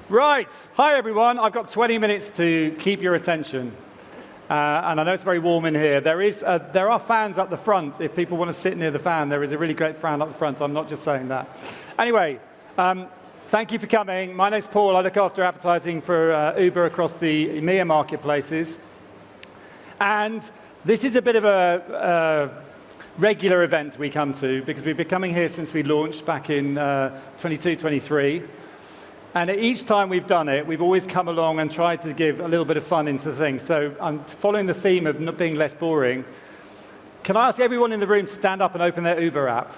Right. Hi, everyone. I've got 20 minutes to keep your attention. And I know it's very warm in here. There are fans up the front. If people want to sit near the fan, there is a really great fan up the front. I'm not just saying that. Anyway, thank you for coming. My name's Paul. I look after advertising for Uber across the EMEA marketplaces. And this is a bit of a regular event we come to because we've been coming here since we launched back in 22, 23. And each time we've done it, we've always come along and tried to give a little bit of fun into things. So I'm following the theme of not being less boring. Can I ask everyone in the room to stand up and open their Uber app,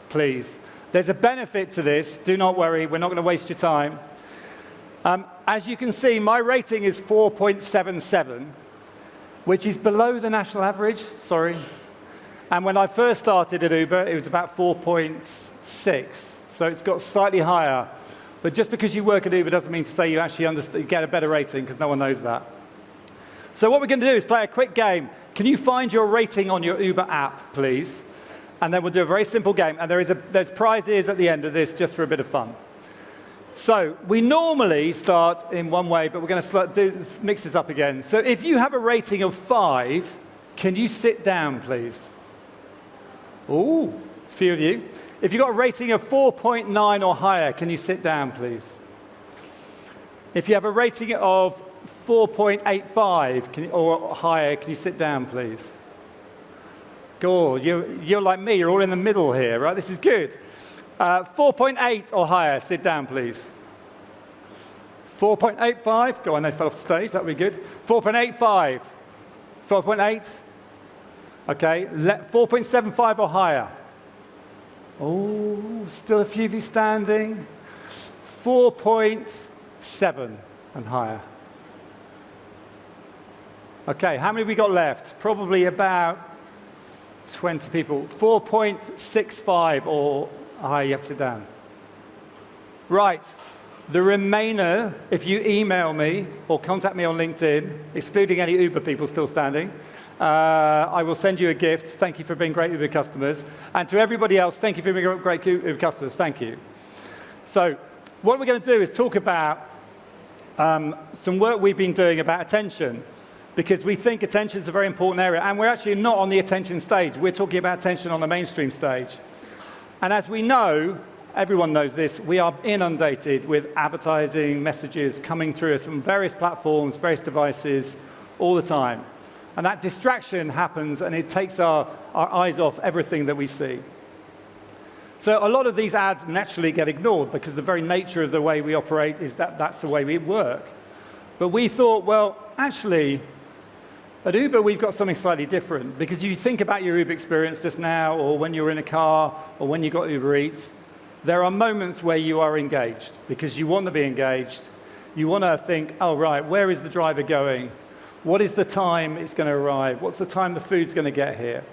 please? There's a benefit to this. Do not worry. We're not going to waste your time. As you can see, my rating is 4.77, which is below the national average. Sorry. And when I first started at Uber, it was about 4.6. So it's got slightly higher. But just because you work at Uber doesn't mean to say you actually get a better rating, because no one knows that. So what we're going to do is play a quick game. Can you find your rating on your Uber app, please? And then we'll do a very simple game. And there's prizes at the end of this just for a bit of fun. So we normally start in one way, but we're going to mix this up again. So if you have a rating of 5, can you sit down, please? Ooh, it's a few of you. If you've got a rating of 4.9 or higher, can you sit down, please? If you have a rating of 4.85 or higher, can you sit down, please? Good. You're like me. You're all in the middle here, right? This is good. 4.8 or higher, sit down, please. 4.85. Go on, they fell off the stage. That would be good. 4.85. 4.8. OK. 4.75 or higher. Oh, still a few of you standing. 4.7 and higher. OK, how many have we got left? Probably about 20 people. 4.65 or higher, you have to sit down. Right. The remainder, if you email me or contact me on LinkedIn, excluding any Uber people still standing, I will send you a gift. Thank you for being great Uber customers. And to everybody else, thank you for being great Uber customers. Thank you. So what we're going to do is talk about some work we've been doing about attention, because we think attention is a very important area. And we're actually not on the attention stage. We're talking about attention on the mainstream stage. And as we know, everyone knows this, we are inundated with advertising messages coming through us from various platforms, various devices, all the time. And that distraction happens, and it takes our eyes off everything that we see. So a lot of these ads naturally get ignored, because the very nature of the way we operate is that that's the way we work. But we thought, well, actually, at Uber, we've got something slightly different. Because you think about your Uber experience just now, or when you're in a car, or when you got Uber Eats, there are moments where you are engaged, because you want to be engaged. You want to think, oh, right, where is the driver going? What is the time it's going to arrive? What's the time the food's going to get here?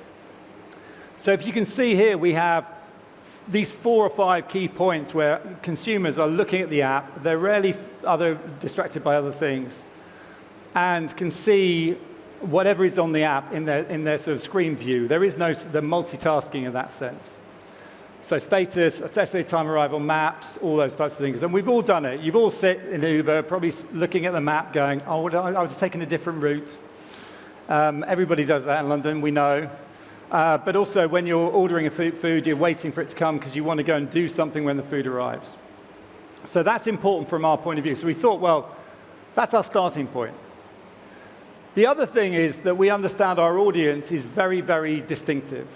So if you can see here, we have these 4 or 5 key points where consumers are looking at the app. They're rarely distracted by other things, and can see whatever is on the app in their sort of screen view. There is no the multitasking in that sense. So status, estimated time arrival, maps, all those types of things. And we've all done it. You've all sit in Uber, probably looking at the map going, oh, I was taking a different route. Everybody does that in London, we know. But also, when you're ordering a food, you're waiting for it to come because you want to go and do something when the food arrives. So that's important from our point of view. So we thought, well, that's our starting point. The other thing is that we understand our audience is very, very distinctive.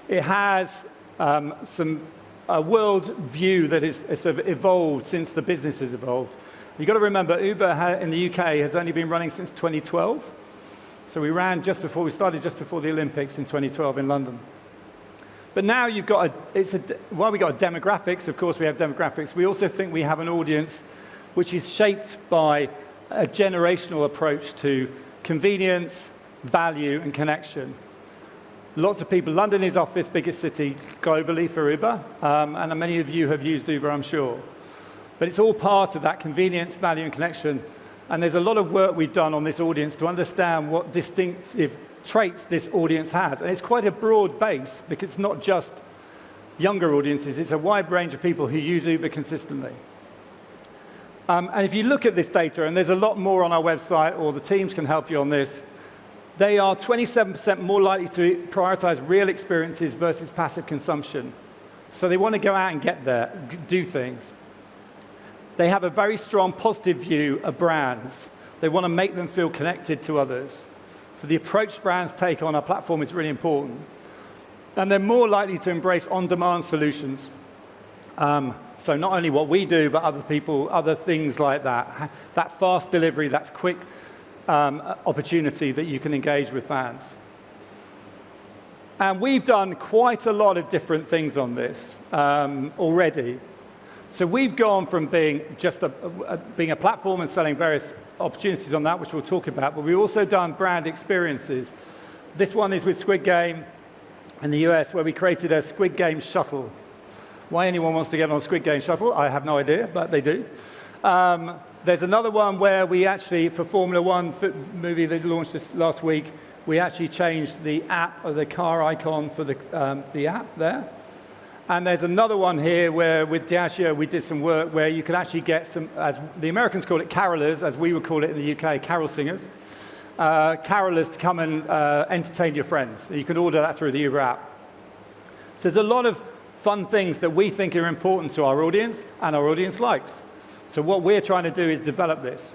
It has a world view that is sort of evolved since the business has evolved. You've got to remember, Uber in the UK has only been running since 2012. So we started just before the Olympics in 2012 in London. But now you've got while we got demographics, of course we have demographics, we also think we have an audience which is shaped by a generational approach to convenience, value, and connection. Lots of people. London is our 5th biggest city globally for Uber, and many of you have used Uber, I'm sure. But it's all part of that convenience, value, and connection. And there's a lot of work we've done on this audience to understand what distinctive traits this audience has. And it's quite a broad base, because it's not just younger audiences. It's a wide range of people who use Uber consistently. And if you look at this data, and there's a lot more on our website, or the teams can help you on this, they are 27% more likely to prioritize real experiences versus passive consumption. So they want to go out and get there, do things. They have a very strong positive view of brands. They want to make them feel connected to others. So the approach brands take on our platform is really important. And they're more likely to embrace on-demand solutions. So not only what we do, but other people, other things like that. That fast delivery, that's quick opportunity that you can engage with fans. And we've done quite a lot of different things on this already. So we've gone from being just being a platform and selling various opportunities on that, which we'll talk about, but we've also done brand experiences. This one is with Squid Game in the US, where we created a Squid Game shuttle. Why anyone wants to get on a Squid Game shuttle, I have no idea, but they do. There's another one where we actually, for Formula One movie that launched this last week, we actually changed the app, or the car icon for the app there. And there's another one here where with Diageo we did some work where you can actually get some, as the Americans call it, carolers, as we would call it in the UK, carol singers. Carolers to come and entertain your friends. You can order that through the Uber app. So there's a lot of fun things that we think are important to our audience and our audience likes. So what we're trying to do is develop this.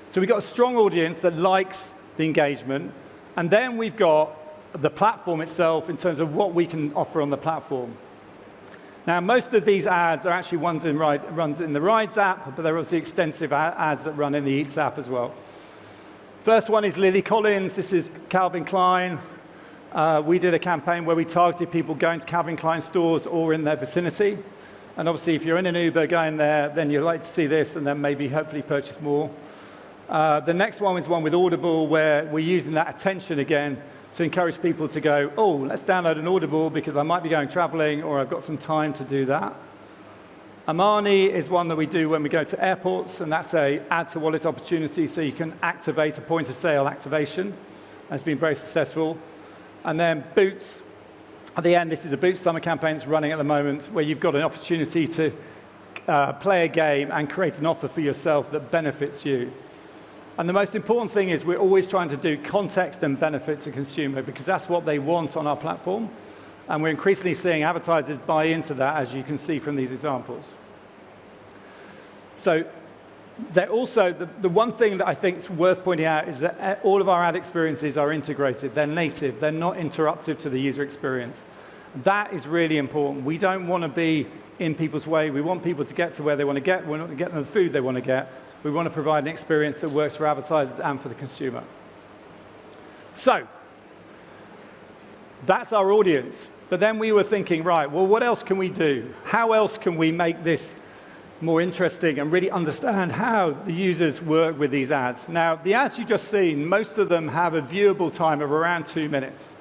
So we've got a strong audience that likes the engagement, and then we've got the platform itself in terms of what we can offer on the platform. Now, most of these ads are actually ones runs in the Rides app, but there are also extensive ads that run in the Eats app as well. First one is Lily Collins. This is Calvin Klein. We did a campaign where we targeted people going to Calvin Klein stores or in their vicinity. And obviously, if you're in an Uber going there, then you'd like to see this and then maybe hopefully purchase more. The next one is one with Audible, where we're using that attention again to encourage people to go, oh, let's download an Audible because I might be going traveling or I've got some time to do that. Amani is one that we do when we go to airports, and that's a add to wallet opportunity, so you can activate a point of sale activation. That's been very successful. And then Boots, at the end, this is a Boots summer campaign that's running at the moment, where you've got an opportunity to play a game and create an offer for yourself that benefits you. And the most important thing is we're always trying to do context and benefit to consumer, because that's what they want on our platform. And we're increasingly seeing advertisers buy into that, as you can see from these examples. So they're also, the one thing that I think is worth pointing out is that all of our ad experiences are integrated. They're native. They're not interruptive to the user experience. That is really important. We don't want to be in people's way. We want people to get to where they want to get. We want to get them the food they want to get. We want to provide an experience that works for advertisers and for the consumer. So that's our audience. But then we were thinking, right, well, what else can we do? How else can we make this more interesting and really understand how the users work with these ads? Now, the ads you've just seen, most of them have a viewable time of around 2 minutes.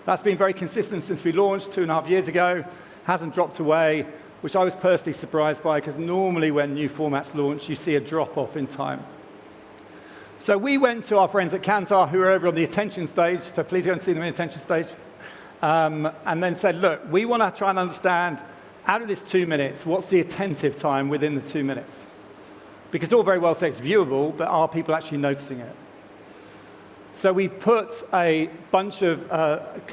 That's been very consistent since we launched 2.5 years ago, hasn't dropped away, which I was personally surprised by, because normally when new formats launch, you see a drop-off in time. So we went to our friends at Kantar, who are over on the attention stage, so please go and see them in the attention stage, and then said, look, we want to try and understand, out of this 2 minutes, what's the attentive time within the 2 minutes? Because all very well say it's viewable, but are people actually noticing it? So we put a bunch of,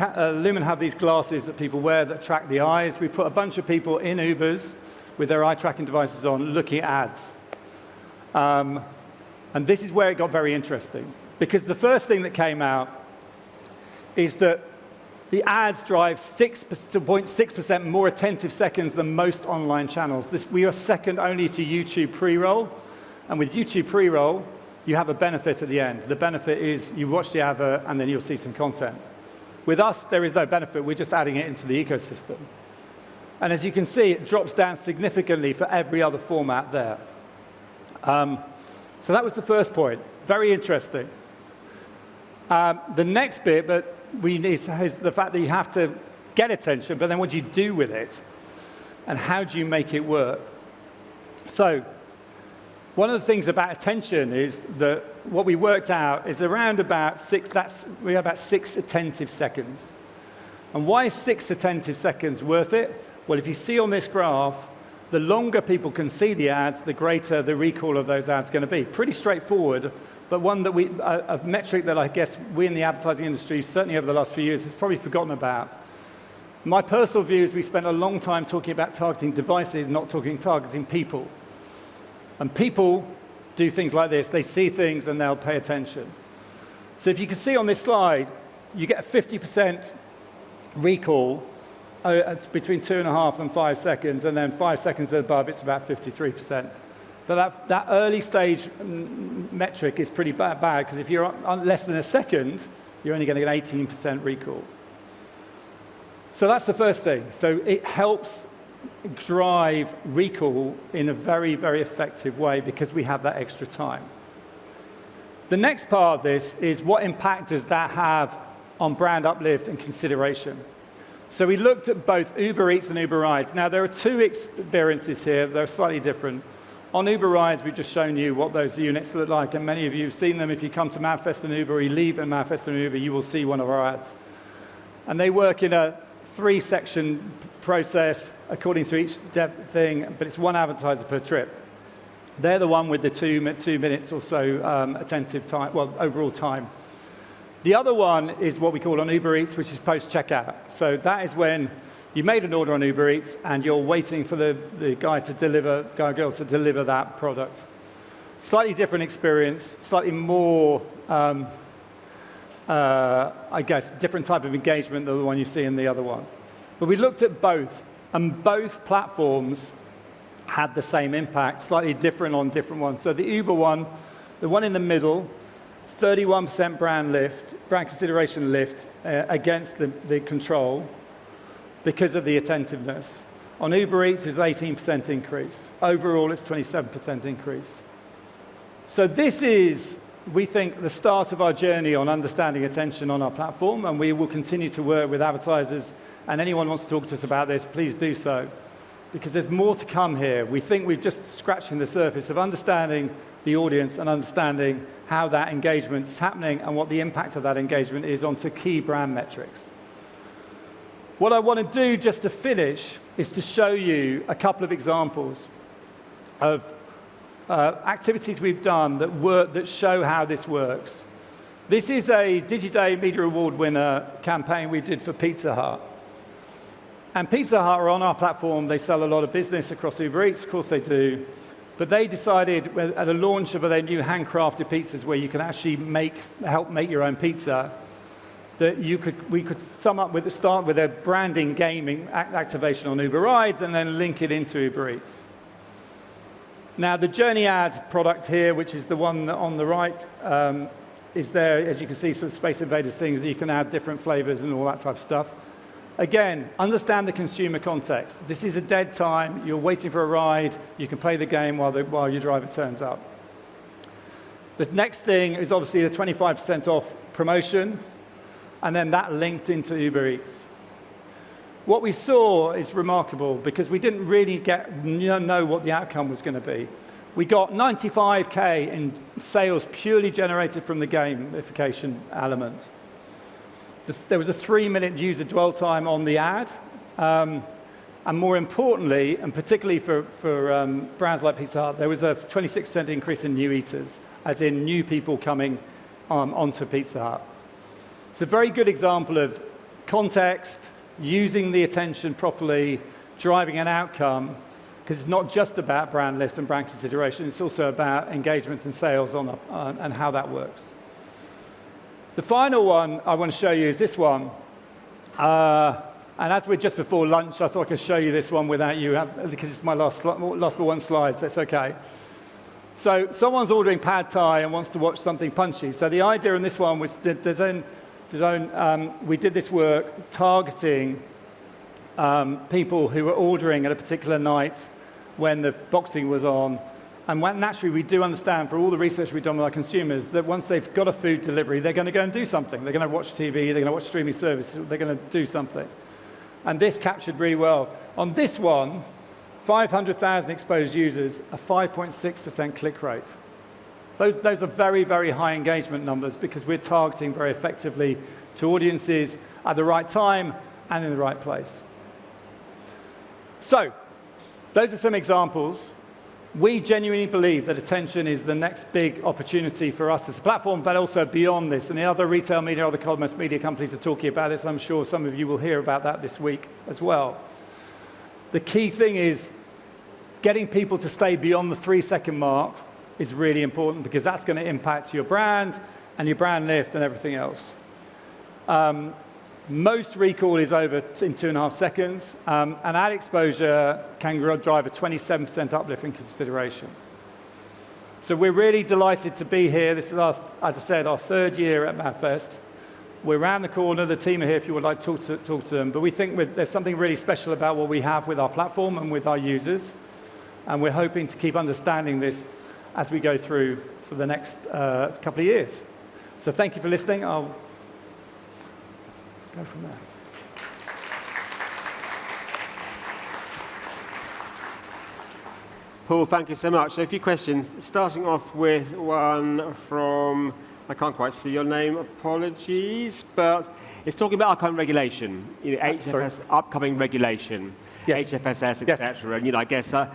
Lumen have these glasses that people wear that track the eyes. We put a bunch of people in Ubers with their eye tracking devices on looking at ads. And this is where it got very interesting, because the first thing that came out is that the ads drive 6.6% more attentive seconds than most online channels. We are second only to YouTube pre-roll. And with YouTube pre-roll, you have a benefit at the end. The benefit is you watch the advert and then you'll see some content. With us, there is no benefit. We're just adding it into the ecosystem. And as you can see, it drops down significantly for every other format there. So that was the first point. Very interesting. The next bit, but we need is the fact that you have to get attention, but then what do you do with it? And how do you make it work? So one of the things about attention is that what we worked out is around about we have about 6 attentive seconds. And why is 6 attentive seconds worth it? Well, if you see on this graph, the longer people can see the ads, the greater the recall of those ads going to be. Pretty straightforward, but one that a metric that I guess we in the advertising industry, certainly over the last few years, has probably forgotten about. My personal view is we spent a long time talking about targeting devices, not targeting people. And people do things like this. They see things and they'll pay attention. So if you can see on this slide, you get a 50% recall between 2.5 and 5 seconds, and then 5 seconds above, it's about 53%. But that early stage metric is pretty bad because if you're on less than a second, you're only going to get 18% recall. So that's the first thing. So it helps drive recall in a very, very effective way because we have that extra time. The next part of this is what impact does that have on brand uplift and consideration. So we looked at both Uber Eats and Uber Rides. Now, there are two experiences here. They're slightly different. On Uber Rides, we've just shown you what those units look like, and many of you have seen them. If you come to Manifest and Uber, or you leave at Manifest and Uber, you will see one of our ads. And they work in a 3-section process according to each thing, but it's one advertiser per trip. They're the one with the 2 minutes or so attentive time, well, overall time. The other one is what we call on Uber Eats, which is post-checkout. So that is when you made an order on Uber Eats and you're waiting for the guy or girl to deliver that product. Slightly different experience, slightly more, I guess, different type of engagement than the one you see in the other one. But we looked at both, and both platforms had the same impact, slightly different on different ones. So the Uber one, the one in the middle, 31% brand consideration lift against the control because of the attentiveness. On Uber Eats, it's 18% increase. Overall, it's 27% increase. So this is, we think, the start of our journey on understanding attention on our platform, and we will continue to work with advertisers. And anyone who wants to talk to us about this, please do so, because there's more to come here. We think we're just scratching the surface of understanding the audience and understanding how that engagement is happening and what the impact of that engagement is onto key brand metrics. What I want to do just to finish is to show you a couple of examples of activities we've done that show how this works. This is a DigiDay Media Award winner campaign we did for Pizza Hut. And Pizza Hut are on our platform. They sell a lot of business across Uber Eats, of course they do. But they decided at the launch of their new handcrafted pizzas where you can actually help make your own pizza, that we could start with a branding gaming activation on Uber Rides and then link it into Uber Eats. Now, the Journey ad product here, which is the one on the right, is there, as you can see, sort of Space Invaders things that you can add different flavors and all that type of stuff. Again, understand the consumer context. This is a dead time. You're waiting for a ride. You can play the game while your driver turns up. The next thing is obviously the 25% off promotion, and then that linked into Uber Eats. What we saw is remarkable because we didn't really know what the outcome was going to be. We got 95K in sales purely generated from the gamification element. There was a 3-minute user dwell time on the ad. And more importantly, and particularly for brands like Pizza Hut, there was a 26% increase in new eaters, as in new people coming onto Pizza Hut. It's a very good example of context, using the attention properly, driving an outcome, because it's not just about brand lift and brand consideration, it's also about engagement and sales and how that works. The final one I want to show you is this one. And as we're just before lunch, I thought I could show you this one without you, because it's my last but one slide, so it's okay. So someone's ordering pad thai and wants to watch something punchy. So the idea in this one was we did this work targeting people who were ordering at a particular night when the boxing was on. And naturally, we do understand, for all the research we've done with our consumers, that once they've got a food delivery, they're going to go and do something. They're going to watch TV, they're going to watch streaming services, they're going to do something. And this captured really well. On this one, 500,000 exposed users, a 5.6% click rate. Those are very, very high engagement numbers because we're targeting very effectively to audiences at the right time and in the right place. So, those are some examples. We genuinely believe that attention is the next big opportunity for us as a platform, but also beyond this. And the other retail media, other commerce media companies are talking about this. I'm sure some of you will hear about that this week as well. The key thing is getting people to stay beyond the 3-second mark is really important, because that's going to impact your brand and your brand lift and everything else. Most recall is over in 2.5 seconds, and ad exposure can drive a 27% uplift in consideration. So we're really delighted to be here. This is, as I said, our 3rd year at MadFest. We're around the corner. The team are here if you would like to talk to them. But we think there's something really special about what we have with our platform and with our users. And we're hoping to keep understanding this as we go through for the next couple of years. So thank you for listening. I'll go from there. Paul, thank you so much. So a few questions, starting off with one from, I can't quite see your name, apologies, but it's talking about upcoming regulation, HFS, upcoming regulation, yes. HFSS, etc. Yes. And I guess a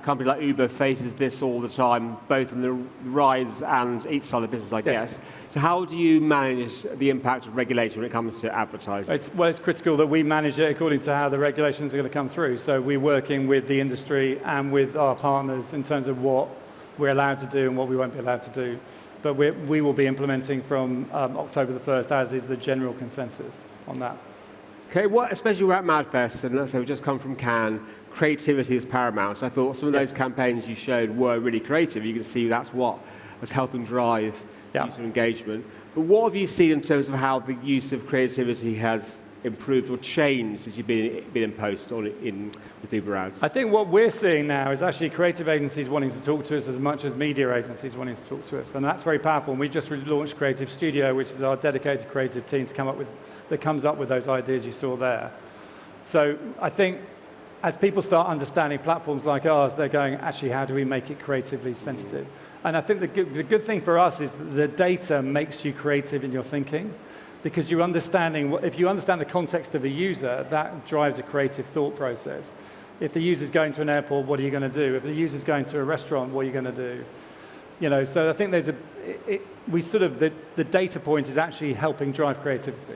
company like Uber faces this all the time, both in the rise and each side of the business, I guess. So how do you manage the impact of regulation when it comes to advertising? It's critical that we manage it according to how the regulations are going to come through. So we're working with the industry and with our partners in terms of what we're allowed to do and what we won't be allowed to do. But we will be implementing from October the 1st, as is the general consensus on that. Okay, especially we're at MadFest, and let's say we've just come from Cannes, creativity is paramount. So I thought some of those campaigns you showed were really creative. You can see that's what was helping drive user engagement. But what have you seen in terms of how the use of creativity has improved or changed since you've been in post with Uber ads? I think what we're seeing now is actually creative agencies wanting to talk to us as much as media agencies wanting to talk to us, and that's very powerful. And we just launched Creative Studio, which is our dedicated creative team that comes up with those ideas you saw there. So I think as people start understanding platforms like ours, they're going, actually, how do we make it creatively sensitive? And I think the good thing for us is that the data makes you creative in your thinking, because you're understanding, if you understand the context of a user, that drives a creative thought process. If the user's going to an airport, what are you going to do? If the user's going to a restaurant, what are you going to do? So I think there's the data point is actually helping drive creativity.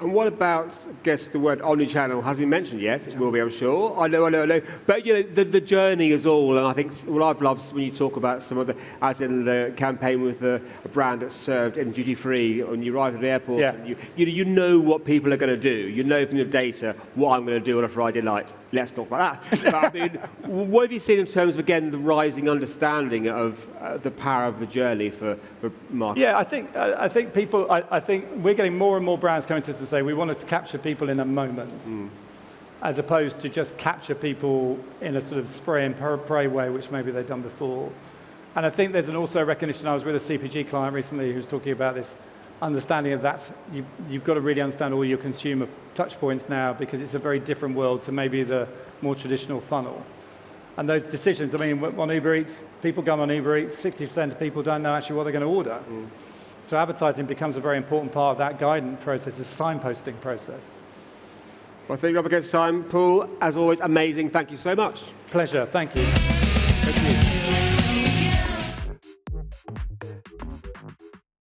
And what about, I guess the word omnichannel hasn't been mentioned yet. It will be, I'm sure. I know. But the journey is all, and I think what I've loved when you talk about some of as in the campaign with a brand that's served in duty free, when you arrive at the airport, and you know what people are going to do. You know from your data what I'm going to do on a Friday night. Let's talk about that. But, I mean, what have you seen in terms of, again, the rising understanding of the power of the journey for marketing? Yeah, I think we're getting more and more brands coming to us to say we wanted to capture people in a moment, as opposed to just capture people in a sort of spray and pray way, which maybe they've done before. And I think there's also recognition. I was with a CPG client recently who was talking about this understanding of that. You've got to really understand all your consumer touch points now, because it's a very different world to maybe the more traditional funnel. And those decisions, I mean, on Uber Eats, people go on Uber Eats, 60% of people don't know actually what they're going to order. So advertising becomes a very important part of that guidance process, the signposting process. Well, I think we're up against time. Paul, as always, amazing. Thank you so much. Pleasure. Thank you. Thank you.